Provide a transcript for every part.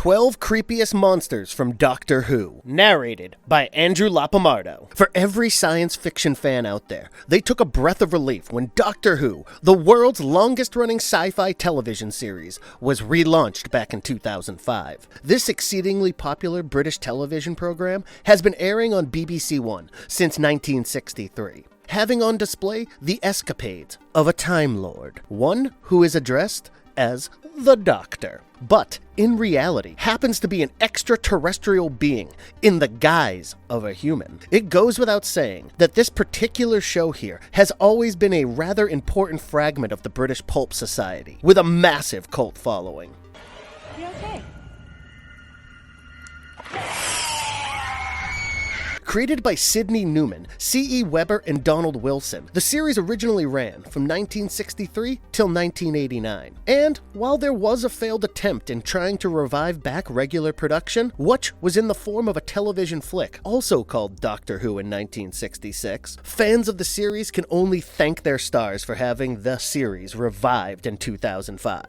12 Creepiest Monsters from Doctor Who, narrated by Andrew Lapamardo. For every science fiction fan out there, they took a breath of relief when Doctor Who, the world's longest-running sci-fi television series, was relaunched back in 2005. This exceedingly popular British television program has been airing on BBC One since 1963. Having on display the escapades of a Time Lord, one who is addressed as the Doctor, but in reality happens to be an extraterrestrial being in the guise of a human. It goes without saying that this particular show here has always been a rather important fragment of the British pulp society, with a massive cult following. You okay? Created by Sydney Newman, C.E. Weber, and Donald Wilson, the series originally ran from 1963 till 1989. And while there was a failed attempt in trying to revive back regular production, which was in the form of a television flick, also called Doctor Who in 1966, fans of the series can only thank their stars for having the series revived in 2005.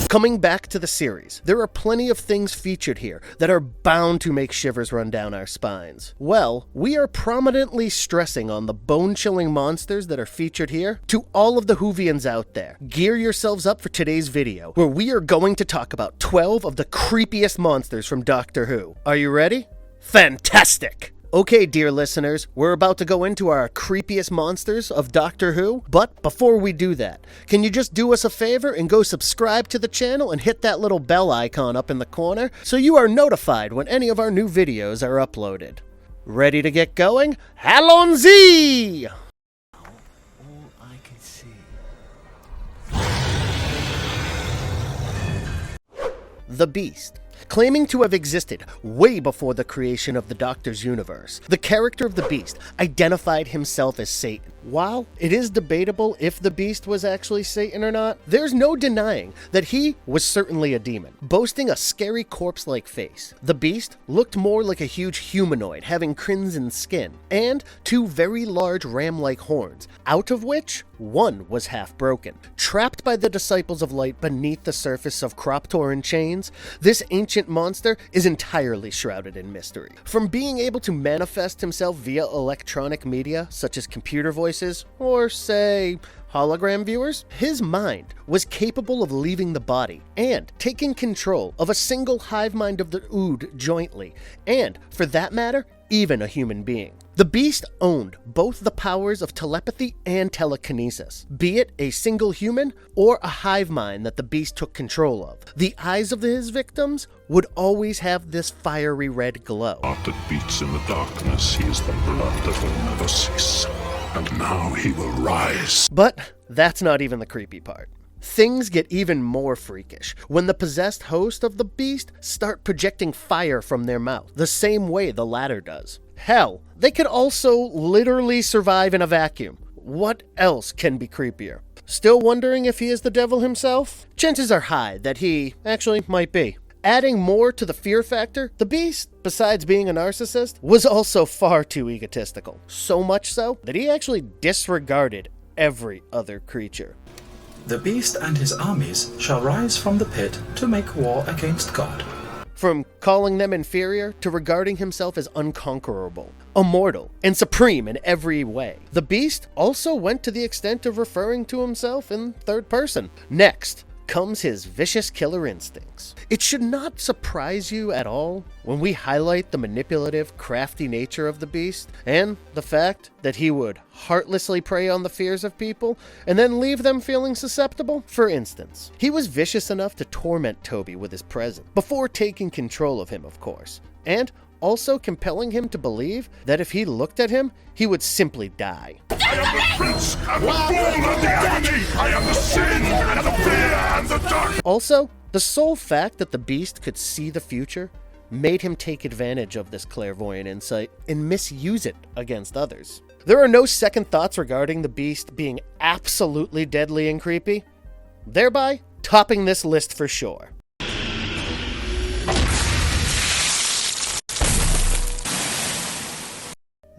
Coming back to the series, there are plenty of things featured here that are bound to make shivers run down our spines. Well, we are prominently stressing on the bone-chilling monsters that are featured here. To all of the Whovians out there, gear yourselves up for today's video, where we are going to talk about 12 of the creepiest monsters from Doctor Who. Are you ready? Fantastic! Okay, dear listeners, we're about to go into our creepiest monsters of Doctor Who, but before we do that, can you just do us a favor and go subscribe to the channel and hit that little bell icon up in the corner so you are notified when any of our new videos are uploaded. Ready to get going? Allons-y! All I can see. The Beast. Claiming to have existed way before the creation of the Doctor's universe, the character of the Beast identified himself as Satan. While it is debatable if the Beast was actually Satan or not, there's no denying that he was certainly a demon, boasting a scary corpse-like face. The Beast looked more like a huge humanoid having crimson skin, and two very large ram-like horns, out of which one was half broken. Trapped by the Disciples of Light beneath the surface of crop-torn chains, this ancient monster is entirely shrouded in mystery. From being able to manifest himself via electronic media, such as computer voices, or say, hologram viewers, his mind was capable of leaving the body and taking control of a single hive mind of the THEOOD jointly, and, for that matter, even a human being. The Beast owned both the powers of telepathy and telekinesis, be it a single human or a hive mind that the Beast took control of. The eyes of his victims would always have this fiery red glow. Heart that beats in the darkness, he is the blood that will never cease. And now he will rise. But that's not even the creepy part. Things get even more freakish when the possessed host of the Beast start projecting fire from their mouth, the same way the latter does. Hell, they could also literally survive in a vacuum. What else can be creepier? Still wondering if he is the devil himself? Chances are high that he actually might be. Adding more to the fear factor, the Beast, besides being a narcissist, was also far too egotistical. So much so that he actually disregarded every other creature. The Beast and his armies shall rise from the pit to make war against God. From calling them inferior to regarding himself as unconquerable, immortal, and supreme in every way. The Beast also went to the extent of referring to himself in third person. Next comes his vicious killer instincts. It should not surprise you at all when we highlight the manipulative, crafty nature of the Beast, and the fact that he would heartlessly prey on the fears of people and then leave them feeling susceptible. For instance, he was vicious enough to torment Toby with his presence, before taking control of him, of course, and also compelling him to believe that if he looked at him, he would simply die. I am the prince and the fool and the agony. I am the sin and the fear and the dark. Also, the sole fact that the Beast could see the future made him take advantage of this clairvoyant insight and misuse it against others. There are no second thoughts regarding the Beast being absolutely deadly and creepy, thereby topping this list for sure.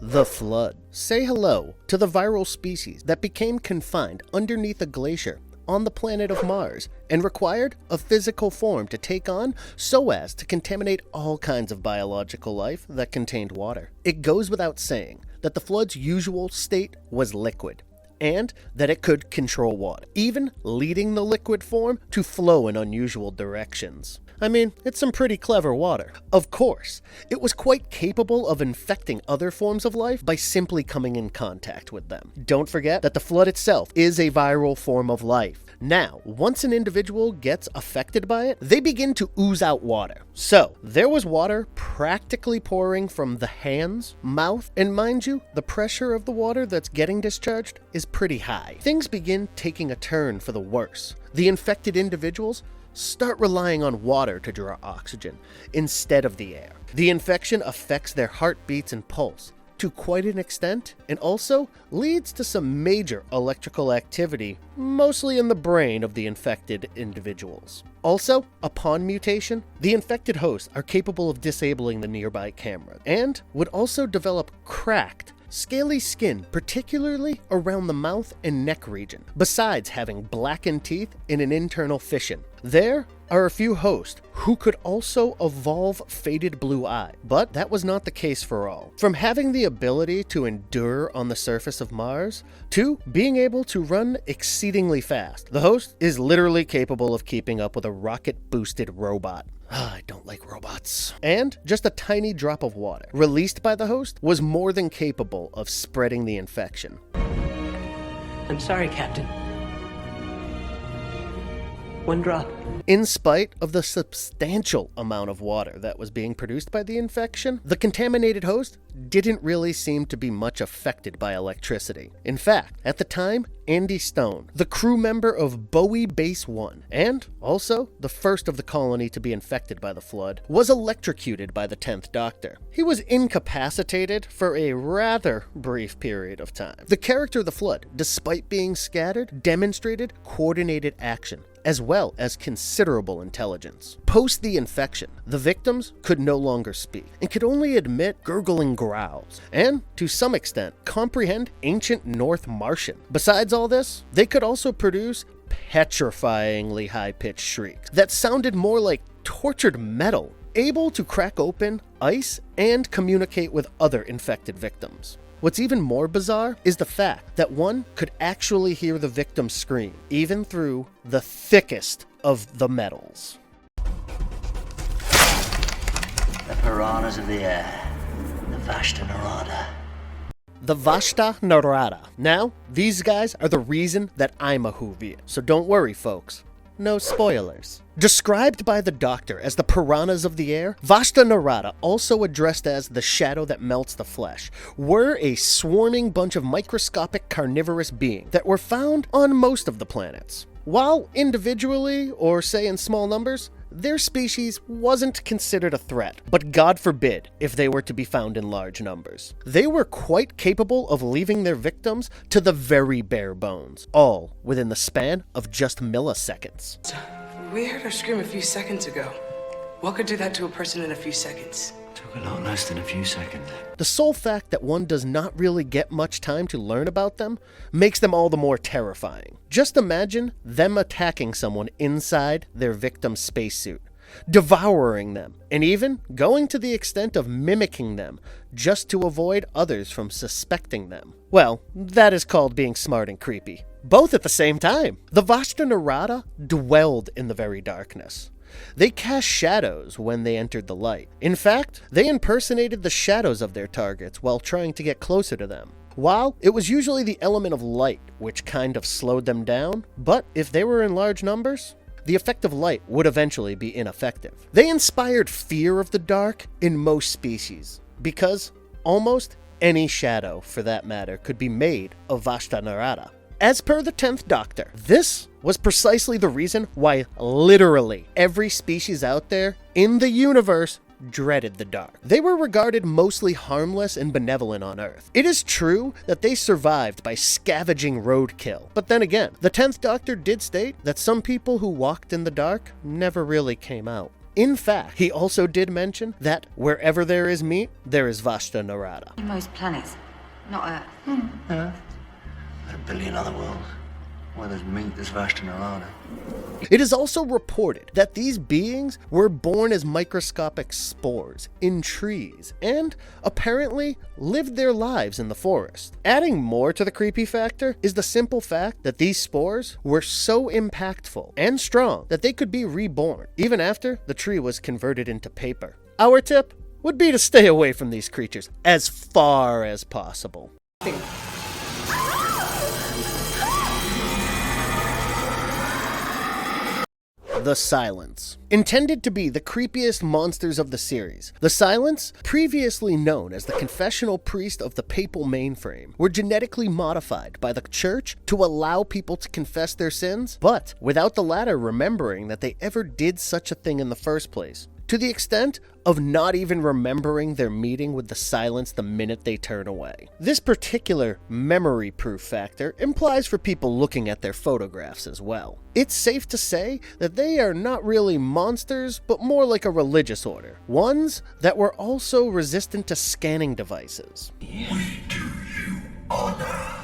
The Flood. Say hello to the viral species that became confined underneath a glacier on the planet of Mars and required a physical form to take on so as to contaminate all kinds of biological life that contained water. It goes without saying that the flood's usual state was liquid, and that it could control water, even leading the liquid form to flow in unusual directions. I mean, it's some pretty clever water. Of course, it was quite capable of infecting other forms of life by simply coming in contact with them. Don't forget that the flood itself is a viral form of life. Now, once an individual gets affected by it, they begin to ooze out water. So, there was water practically pouring from the hands, mouth, and mind you, the pressure of the water that's getting discharged is pretty high. Things begin taking a turn for the worse. The infected individuals start relying on water to draw oxygen instead of the air. The infection affects their heartbeats and pulse to quite an extent, and also leads to some major electrical activity, mostly in the brain of the infected individuals. Also, upon mutation, the infected hosts are capable of disabling the nearby camera, and would also develop cracked, scaly skin, particularly around the mouth and neck region, besides having blackened teeth in an internal fission. There are a few hosts who could also evolve faded blue eye, but that was not the case for all. From having the ability to endure on the surface of Mars, to being able to run exceedingly fast, the host is literally capable of keeping up with a rocket-boosted robot. I don't like robots. And just a tiny drop of water released by the host was more than capable of spreading the infection. I'm sorry, Captain. One drop. In spite of the substantial amount of water that was being produced by the infection, the contaminated host didn't really seem to be much affected by electricity. In fact, at the time, Andy Stone, the crew member of Bowie Base 1, and also the first of the colony to be infected by the flood, was electrocuted by the 10th Doctor. He was incapacitated for a rather brief period of time. The character of the flood, despite being scattered, demonstrated coordinated action, as well as considerable intelligence. Post the infection, the victims could no longer speak, and could only emit gurgling growls, and, to some extent, comprehend ancient North Martian. Besides all this, they could also produce petrifyingly high-pitched shrieks that sounded more like tortured metal, able to crack open ice and communicate with other infected victims. What's even more bizarre is the fact that one could actually hear the victim scream, even through the thickest of the metals. The piranhas of the air. The VASHTA NERADA. The VASHTA NERADA. Now, these guys are the reason that I'm a Whovian, so don't worry, folks. No spoilers. Described by the Doctor as the piranhas of the air, VASHTA NERADA, also addressed as the shadow that melts the flesh, were a swarming bunch of microscopic carnivorous beings that were found on most of the planets. While individually, or say in small numbers, their species wasn't considered a threat, but God forbid if they were to be found in large numbers. They were quite capable of leaving their victims to the very bare bones, all within the span of just milliseconds. We heard her scream a few seconds ago. What could do that to a person in a few seconds? Took a lot less than a few seconds. The sole fact that one does not really get much time to learn about them makes them all the more terrifying. Just imagine them attacking someone inside their victim's spacesuit, devouring them, and even going to the extent of mimicking them just to avoid others from suspecting them. Well, that is called being smart and creepy, both at the same time. The VASHTA NERADA dwelled in the very darkness. They cast shadows when they entered the light. In fact, they impersonated the shadows of their targets while trying to get closer to them. While it was usually the element of light which kind of slowed them down, but if they were in large numbers, the effect of light would eventually be ineffective. They inspired fear of the dark in most species, because almost any shadow, for that matter, could be made of VASHTA NERADA. As per the 10th Doctor, this was precisely the reason why literally every species out there in the universe dreaded the dark. They were regarded mostly harmless and benevolent on Earth. It is true that they survived by scavenging roadkill, but then again, the 10th Doctor did state that some people who walked in the dark never really came out. In fact, he also did mention that wherever there is meat, there is VASHTA NERADA. In most planets, not Earth. There are a billion other worlds. Where there's meat, there's VASHTA NERADA. It is also reported that these beings were born as microscopic spores in trees and apparently lived their lives in the forest. Adding more to the creepy factor is the simple fact that these spores were so impactful and strong that they could be reborn even after the tree was converted into paper. Our tip would be to stay away from these creatures as far as possible. The Silence. Intended to be the creepiest monsters of the series, the Silence, previously known as the confessional priest of the papal mainframe, were genetically modified by the church to allow people to confess their sins, but without the latter remembering that they ever did such a thing in the first place, to the extent of not even remembering their meeting with the Silence the minute they turn away. This particular memory-proof factor implies for people looking at their photographs as well. It's safe to say that they are not really monsters, but more like a religious order. Ones that were also resistant to scanning devices. We do you honor.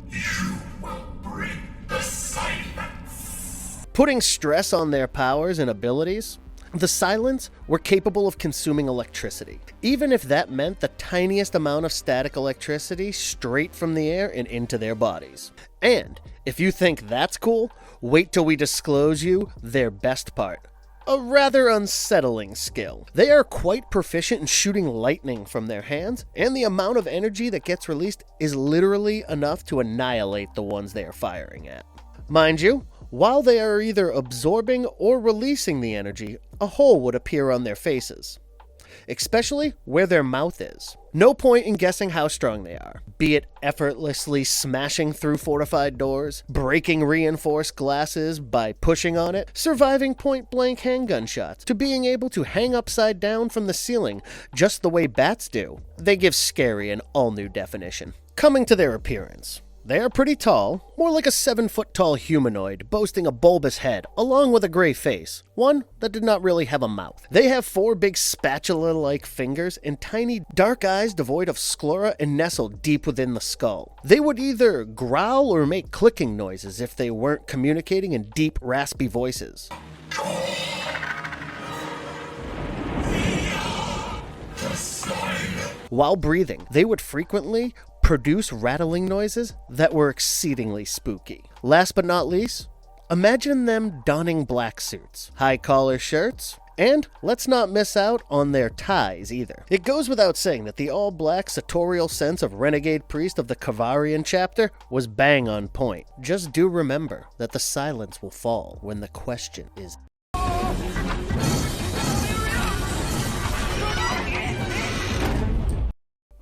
You will bring the silence. Putting stress on their powers and abilities, the Silence were capable of consuming electricity, even if that meant the tiniest amount of static electricity straight from the air and into their bodies. And if you think that's cool, wait till we disclose you their best part. A rather unsettling skill. They are quite proficient in shooting lightning from their hands, and the amount of energy that gets released is literally enough to annihilate the ones they are firing at. Mind you, while they are either absorbing or releasing the energy, a hole would appear on their faces, especially where their mouth is. No point in guessing how strong they are, be it effortlessly smashing through fortified doors, breaking reinforced glasses by pushing on it, surviving point-blank handgun shots, to being able to hang upside down from the ceiling just the way bats do. They give scary an all-new definition. Coming to their appearance. They are pretty tall, more like a 7-foot-tall humanoid, boasting a bulbous head, along with a gray face, one that did not really have a mouth. They have 4 big spatula-like fingers and tiny dark eyes devoid of sclera and nestled deep within the skull. They would either growl or make clicking noises if they weren't communicating in deep, raspy voices. While breathing, they would frequently produce rattling noises that were exceedingly spooky. Last but not least, imagine them donning black suits, high collar shirts, and let's not miss out on their ties either. It goes without saying that the all-black sartorial sense of renegade priest of the Kavarian chapter was bang on point. Just do remember that the silence will fall when the question is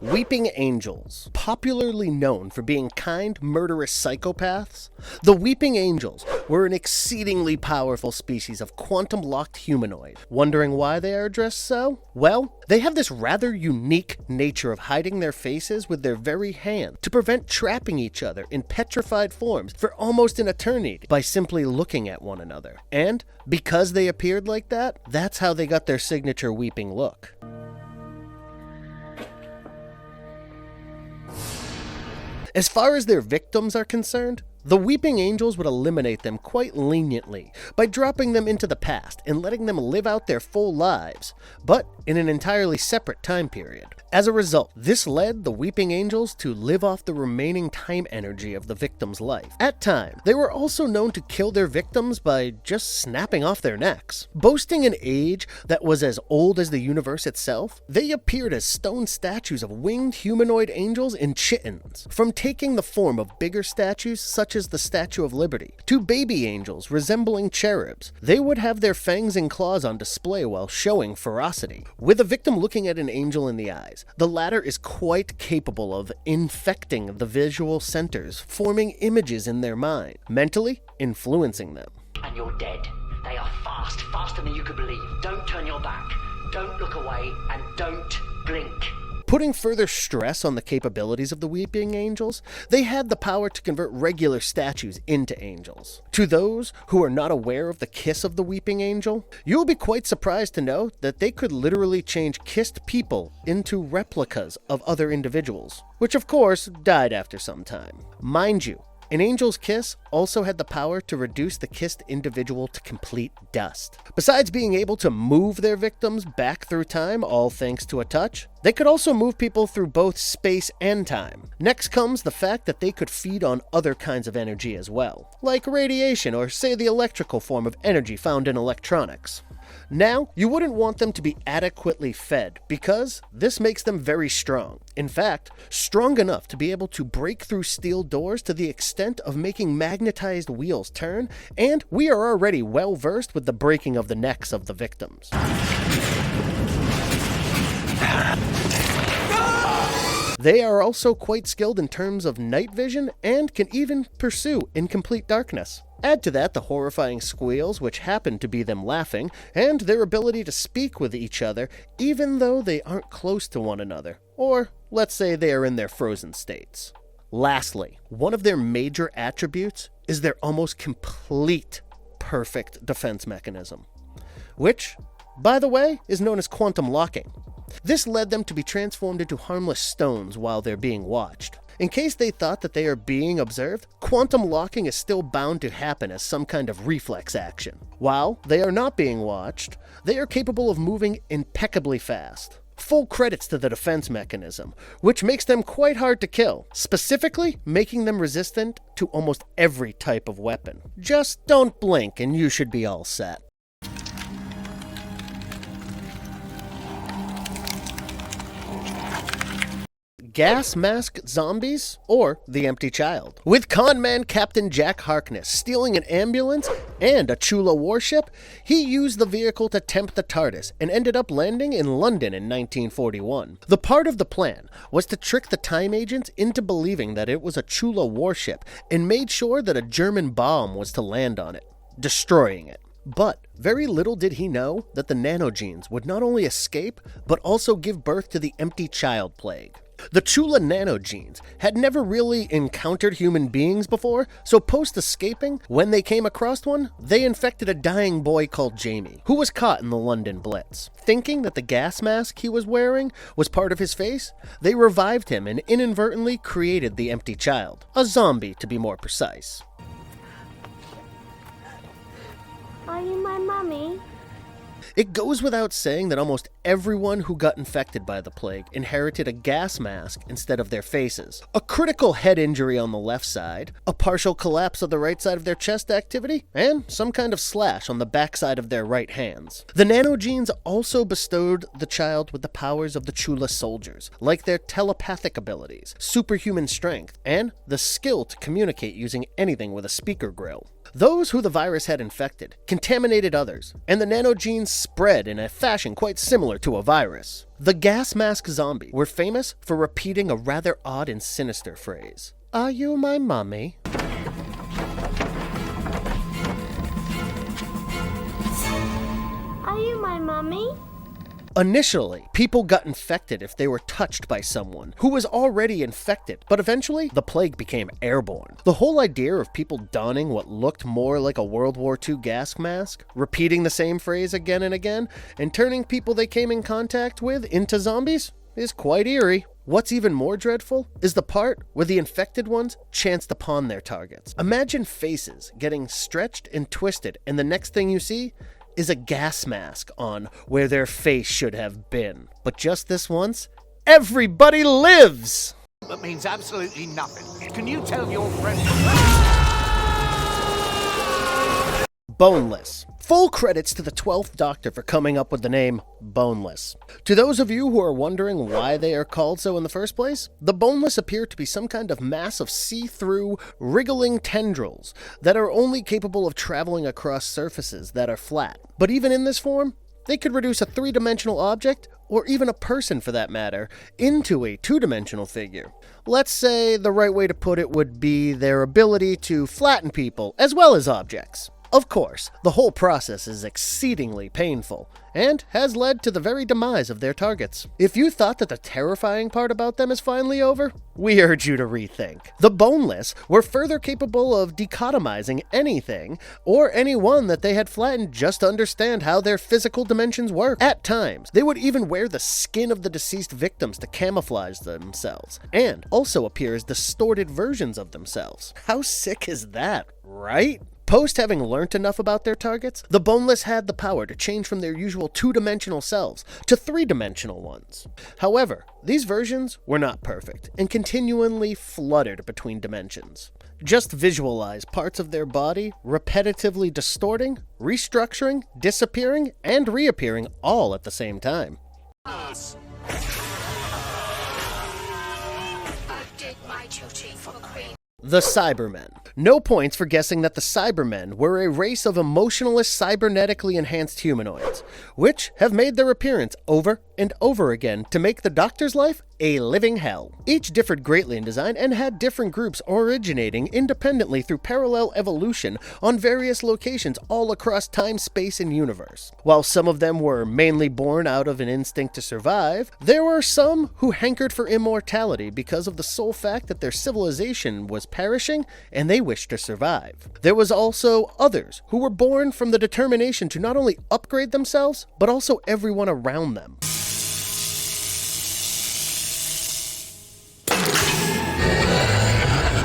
Weeping Angels. Popularly known for being kind, murderous psychopaths, the Weeping Angels were an exceedingly powerful species of quantum-locked humanoid. Wondering why they are dressed so? Well, they have this rather unique nature of hiding their faces with their very hand to prevent trapping each other in petrified forms for almost an eternity by simply looking at one another. And because they appeared like that, that's how they got their signature weeping look. As far as their victims are concerned, the Weeping Angels would eliminate them quite leniently by dropping them into the past and letting them live out their full lives, but in an entirely separate time period. As a result, this led the Weeping Angels to live off the remaining time energy of the victim's life. At times, they were also known to kill their victims by just snapping off their necks. Boasting an age that was as old as the universe itself, they appeared as stone statues of winged humanoid angels and chittens, from taking the form of bigger statues such as the Statue of Liberty, to baby angels resembling cherubs. They would have their fangs and claws on display while showing ferocity. With a victim looking at an angel in the eyes, the latter is quite capable of infecting the visual centers, forming images in their mind, mentally influencing them. And you're dead. They are fast, faster than you could believe. Don't turn your back. Don't look away, and don't blink. Putting further stress on the capabilities of the weeping angels, they had the power to convert regular statues into angels. To those who are not aware of the kiss of the weeping angel, you will be quite surprised to know that they could literally change kissed people into replicas of other individuals, which of course died after some time. Mind you, an angel's kiss also had the power to reduce the kissed individual to complete dust. Besides being able to move their victims back through time, all thanks to a touch, they could also move people through both space and time. Next comes the fact that they could feed on other kinds of energy as well, like radiation or say the electrical form of energy found in electronics. Now, you wouldn't want them to be adequately fed because this makes them very strong. In fact, strong enough to be able to break through steel doors to the extent of making magnetized wheels turn, and we are already well versed with the breaking of the necks of the victims. They are also quite skilled in terms of night vision and can even pursue in complete darkness. Add to that the horrifying squeals, which happen to be them laughing, and their ability to speak with each other even though they aren't close to one another, or let's say they are in their frozen states. Lastly, one of their major attributes is their almost complete perfect defense mechanism, which, by the way, is known as quantum locking. This led them to be transformed into harmless stones while they're being watched. In case they thought that they are being observed, quantum locking is still bound to happen as some kind of reflex action. While they are not being watched, they are capable of moving impeccably fast. Full credits to the defense mechanism, which makes them quite hard to kill, specifically making them resistant to almost every type of weapon. Just don't blink and you should be all set. Gas mask zombies, or the empty child. With conman Captain Jack Harkness stealing an ambulance and a Chula warship, he used the vehicle to tempt the TARDIS and ended up landing in London in 1941. The part of the plan was to trick the time agents into believing that it was a Chula warship and made sure that a German bomb was to land on it, destroying it. But very little did he know that the nanogenes would not only escape, but also give birth to the empty child plague. The Chula nanogenes had never really encountered human beings before, so post-escaping, when they came across one, they infected a dying boy called Jamie, who was caught in the London Blitz. Thinking that the gas mask he was wearing was part of his face, they revived him and inadvertently created the empty child, a zombie to be more precise. Are you my mommy? It goes without saying that almost everyone who got infected by the plague inherited a gas mask instead of their faces. A critical head injury on the left side, a partial collapse of the right side of their chest activity, and some kind of slash on the backside of their right hands. The nanogenes also bestowed the child with the powers of the Chula soldiers, like their telepathic abilities, superhuman strength, and the skill to communicate using anything with a speaker grill. Those who the virus had infected contaminated others, and the nanogenes spread in a fashion quite similar to a virus. The gas mask zombie were famous for repeating a rather odd and sinister phrase. Are you my mommy? Are you my mommy? Initially, people got infected if they were touched by someone who was already infected, but eventually, the plague became airborne. The whole idea of people donning what looked more like a World War II gas mask, repeating the same phrase again and again, and turning people they came in contact with into zombies is quite eerie. What's even more dreadful is the part where the infected ones chanced upon their targets. Imagine faces getting stretched and twisted, and the next thing you see is a gas mask on where their face should have been. But just this once, everybody lives! That means absolutely nothing. Can you tell your friend? Boneless. Full credits to the 12th Doctor for coming up with the name Boneless. To those of you who are wondering why they are called so in the first place, the Boneless appear to be some kind of mass of see-through, wriggling tendrils that are only capable of traveling across surfaces that are flat. But even in this form, they could reduce a three-dimensional object, or even a person for that matter, into a two-dimensional figure. Let's say the right way to put it would be their ability to flatten people as well as objects. Of course, the whole process is exceedingly painful, and has led to the very demise of their targets. If you thought that the terrifying part about them is finally over, we urge you to rethink. The boneless were further capable of dichotomizing anything or anyone that they had flattened just to understand how their physical dimensions work. At times, they would even wear the skin of the deceased victims to camouflage themselves, and also appear as distorted versions of themselves. How sick is that, right? Post having learnt enough about their targets, the boneless had the power to change from their usual two-dimensional selves to three-dimensional ones. However, these versions were not perfect and continually fluttered between dimensions. Just visualize parts of their body repetitively distorting, restructuring, disappearing, and reappearing all at the same time. I did my duty for Queen. The Cybermen. No points for guessing that the Cybermen were a race of emotionless cybernetically enhanced humanoids, which have made their appearance over and over again to make the Doctor's life a living hell. Each differed greatly in design and had different groups originating independently through parallel evolution on various locations all across time, space, and universe. While some of them were mainly born out of an instinct to survive, there were some who hankered for immortality because of the sole fact that their civilization was perishing and they wished to survive. There was also others who were born from the determination to not only upgrade themselves, but also everyone around them.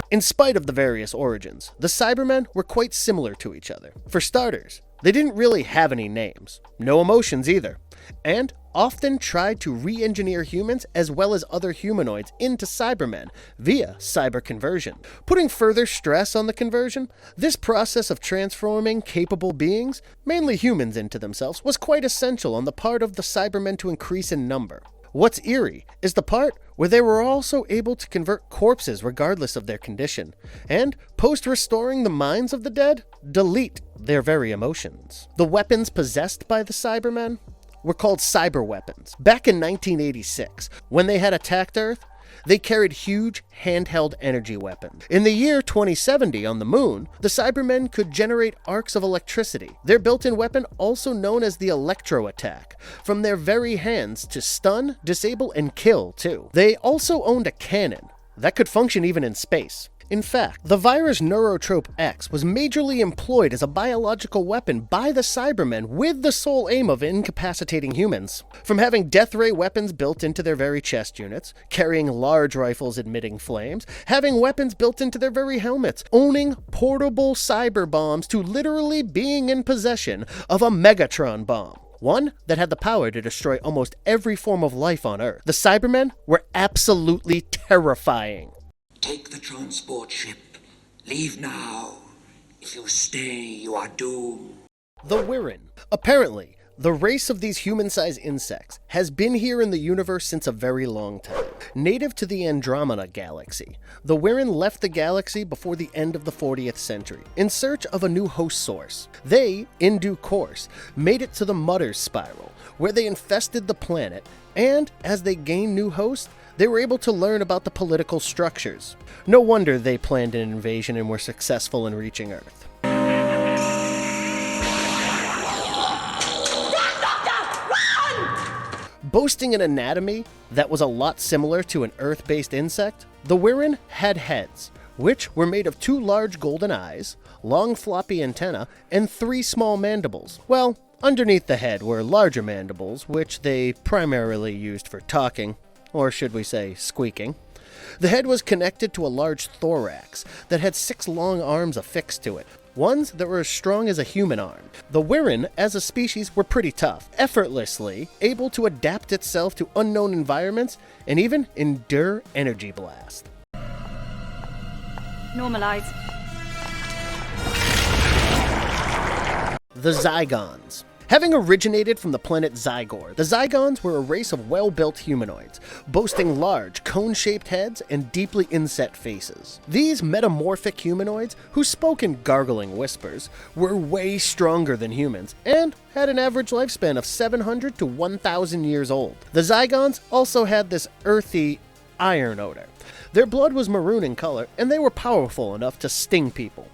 In spite of the various origins, the Cybermen were quite similar to each other. For starters, they didn't really have any names, no emotions either, and often tried to re-engineer humans as well as other humanoids into Cybermen via cyber conversion. Putting further stress on the conversion, this process of transforming capable beings, mainly humans, into themselves was quite essential on the part of the Cybermen to increase in number. What's eerie is the part where they were also able to convert corpses regardless of their condition, and, post-restoring the minds of the dead, delete their very emotions. The weapons possessed by the Cybermen were called cyber weapons. Back in 1986, when they had attacked Earth, they carried huge handheld energy weapons. In the year 2070 on the moon, the Cybermen could generate arcs of electricity, their built-in weapon also known as the electro attack, from their very hands to stun, disable, and kill too. They also owned a cannon that could function even in space. In fact, the virus Neurotrope X was majorly employed as a biological weapon by the Cybermen with the sole aim of incapacitating humans. From having death ray weapons built into their very chest units, carrying large rifles emitting flames, having weapons built into their very helmets, owning portable cyber bombs, to literally being in possession of a Megatron bomb. One that had the power to destroy almost every form of life on Earth. The Cybermen were absolutely terrifying. Take the transport ship. Leave now. If you stay, you are doomed. The WIRRN. Apparently, the race of these human-sized insects has been here in the universe since a very long time. Native to the Andromeda galaxy, the WIRRN left the galaxy before the end of the 40th century in search of a new host source. They, in due course, made it to the Mutter's Spiral, where they infested the planet, and as they gained new hosts, they were able to learn about the political structures. No wonder they planned an invasion and were successful in reaching Earth. Boasting an anatomy that was a lot similar to an Earth-based insect, the WIRRN had heads, which were made of 2 large golden eyes, long floppy antennae, and 3 small mandibles. Well, underneath the head were larger mandibles, which they primarily used for talking, or should we say, squeaking. The head was connected to a large thorax that had 6 long arms affixed to it, ones that were as strong as a human arm. The WIRRN, as a species, were pretty tough, effortlessly able to adapt itself to unknown environments and even endure energy blast. Normalize. The Zygons. Having originated from the planet Zygor, the Zygons were a race of well-built humanoids, boasting large, cone-shaped heads and deeply inset faces. These metamorphic humanoids, who spoke in gargling whispers, were way stronger than humans and had an average lifespan of 700 to 1,000 years old. The Zygons also had this earthy iron odor. Their blood was maroon in color, and they were powerful enough to sting people.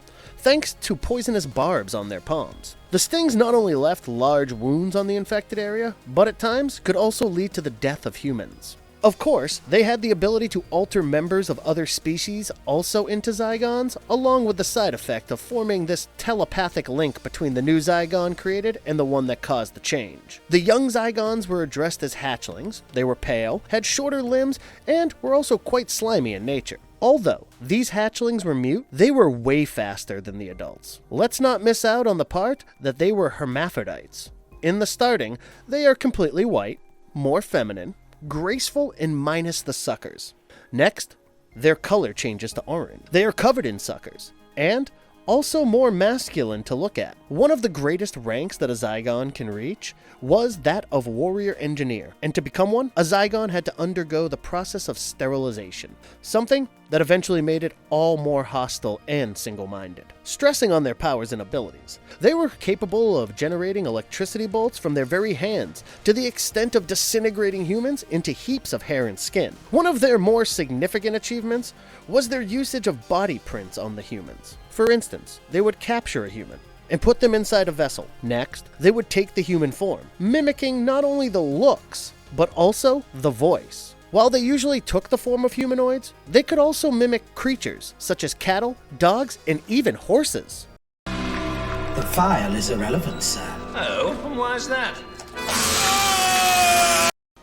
thanks to poisonous barbs on their palms. The stings not only left large wounds on the infected area, but at times could also lead to the death of humans. Of course, they had the ability to alter members of other species also into Zygons, along with the side effect of forming this telepathic link between the new Zygon created and the one that caused the change. The young Zygons were addressed as hatchlings, they were pale, had shorter limbs, and were also quite slimy in nature. Although these hatchlings were mute, they were way faster than the adults. Let's not miss out on the part that they were hermaphrodites. In the starting, they are completely white, more feminine, graceful, and minus the suckers. Next, their color changes to orange. They are covered in suckers, and also more masculine to look at. One of the greatest ranks that a Zygon can reach was that of warrior engineer, and to become one, a Zygon had to undergo the process of sterilization, something that eventually made it all more hostile and single-minded. Stressing on their powers and abilities, they were capable of generating electricity bolts from their very hands, to the extent of disintegrating humans into heaps of hair and skin. One of their more significant achievements was their usage of body prints on the humans. For instance, they would capture a human and put them inside a vessel. Next, they would take the human form, mimicking not only the looks, but also the voice. While they usually took the form of humanoids, they could also mimic creatures such as cattle, dogs, and even horses. The file is irrelevant, sir. Oh, and why is that?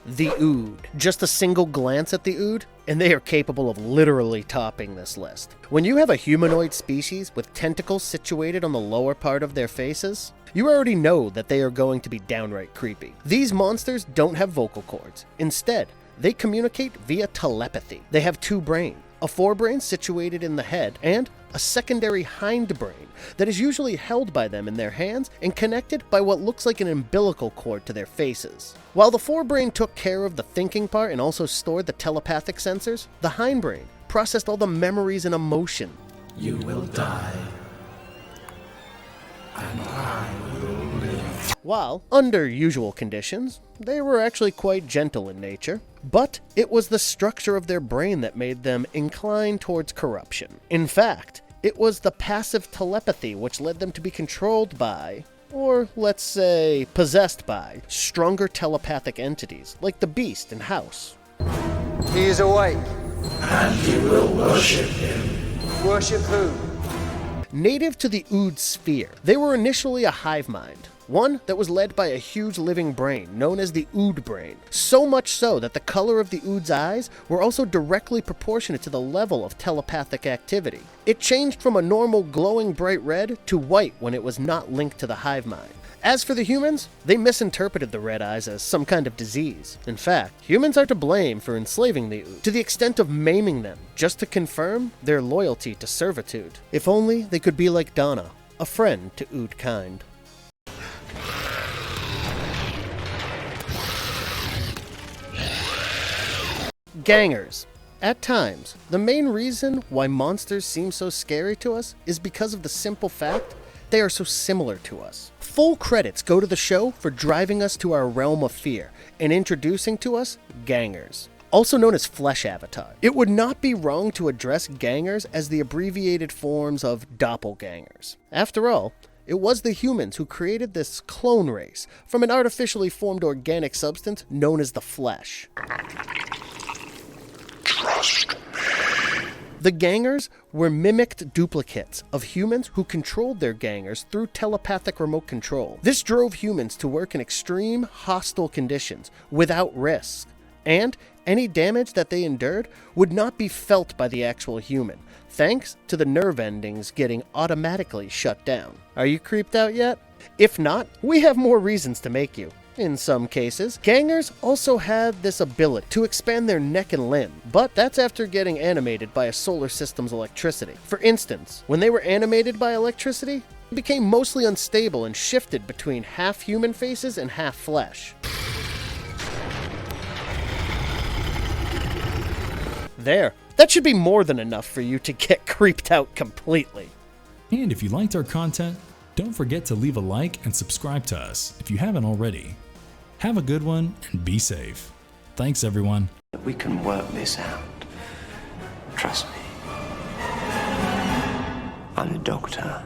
THEOOD. Just a single glance at THEOOD, and they are capable of literally topping this list. When you have a humanoid species with tentacles situated on the lower part of their faces, you already know that they are going to be downright creepy. These monsters don't have vocal cords. Instead, they communicate via telepathy. They have two brains, a forebrain situated in the head, and a secondary hindbrain that is usually held by them in their hands and connected by what looks like an umbilical cord to their faces. While the forebrain took care of the thinking part and also stored the telepathic sensors, the hindbrain processed all the memories and emotion. You will die, and I will live. While, under usual conditions, they were actually quite gentle in nature, but it was the structure of their brain that made them inclined towards corruption. In fact, it was the passive telepathy which led them to be controlled by, or let's say possessed by, stronger telepathic entities like the Beast and House. He is awake. And you will worship him. Worship who? Native to the OOD sphere, they were initially a hive mind, one that was led by a huge living brain known as the OOD brain, so much so that the color of the OOD's eyes were also directly proportionate to the level of telepathic activity. It changed from a normal glowing bright red to white when it was not linked to the hive mind. As for the humans, they misinterpreted the red eyes as some kind of disease. In fact, humans are to blame for enslaving the OOD, to the extent of maiming them, just to confirm their loyalty to servitude. If only they could be like Donna, a friend to OOD kind. Gangers. At times, the main reason why monsters seem so scary to us is because of the simple fact they are so similar to us. Full credits go to the show for driving us to our realm of fear and introducing to us gangers, also known as flesh avatar. It would not be wrong to address gangers as the abbreviated forms of doppelgangers. After all, it was the humans who created this clone race from an artificially formed organic substance known as the flesh. Trust me. The gangers were mimicked duplicates of humans who controlled their gangers through telepathic remote control. This drove humans to work in extreme, hostile conditions without risk, and any damage that they endured would not be felt by the actual human, thanks to the nerve endings getting automatically shut down. Are you creeped out yet? If not, we have more reasons to make you. In some cases, gangers also had this ability to expand their neck and limb, but that's after getting animated by a solar system's electricity. For instance, when they were animated by electricity, they became mostly unstable and shifted between half human faces and half flesh. There, that should be more than enough for you to get creeped out completely. And if you liked our content, don't forget to leave a like and subscribe to us if you haven't already. Have a good one and be safe. Thanks, everyone. We can work this out. Trust me. I'm the doctor.